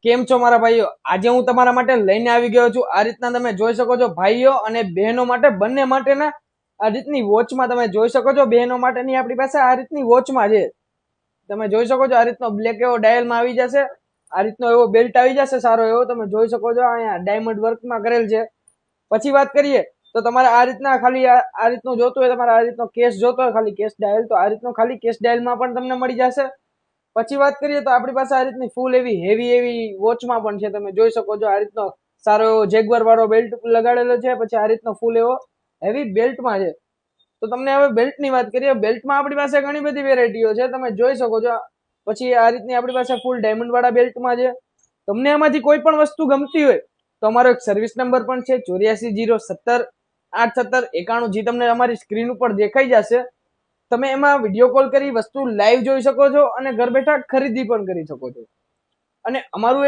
કેમ છો મારા ભાઈઓ? આજે હું તમારા માટે લઈને આવી ગયો છું. આ રીતના તમે જોઈ શકો છો, ભાઈઓ અને બહેનો માટે બંને માટેના આ રીતની વોચમાં તમે જોઈ શકો છો. બહેનો માટેની આપણી પાસે આ રીતની વોચમાં છે. તમે જોઈ શકો છો, આ રીતનો બ્લેક એવો ડાયલમાં આવી જશે. આ રીતનો એવો બેલ્ટ આવી જશે સારો એવો. તમે જોઈ શકો છો, અહીંયા ડાયમંડ વર્કમાં કરેલ છે. પછી વાત કરીએ તો તમારે આ રીતના ખાલી આ રીતનું જોતું હોય, તમારે આ રીતનો કેસ જોતો હોય, ખાલી કેસ ડાયલ, તો આ રીતનો ખાલી કેસ ડાયલમાં પણ તમને મળી જશે. પછી વાત કરીએ તો આપણી પાસે આ રીતની ફૂલ એવી હેવી એવી વોચમાં પણ છે. તમે જોઈ શકો છો, આ રીતનો સારો એવો જેગવાર વાળો બેલ્ટ લગાડેલો છે. પછી આ રીતનો ફૂલ એવો હેવી બેલ્ટમાં છે. તો તમને હવે બેલ્ટની વાત કરીએ. બેલ્ટમાં આપણી પાસે ઘણી બધી વેરાયટીઓ છે, તમે જોઈ શકો છો. પછી આ રીતની આપણી પાસે ફૂલ ડાયમંડ વાળા બેલ્ટમાં છે. તમને એમાંથી કોઈ પણ વસ્તુ ગમતી હોય તો અમારો એક સર્વિસ નંબર પણ છે 8407081791, જે તમને અમારી સ્ક્રીન ઉપર દેખાઈ જશે. તમે એમાં વિડીયો કોલ કરી વસ્તુ લાઈવ જોઈ શકો છો અને ઘર બેઠા ખરીદી પણ કરી શકો છો. અને અમારું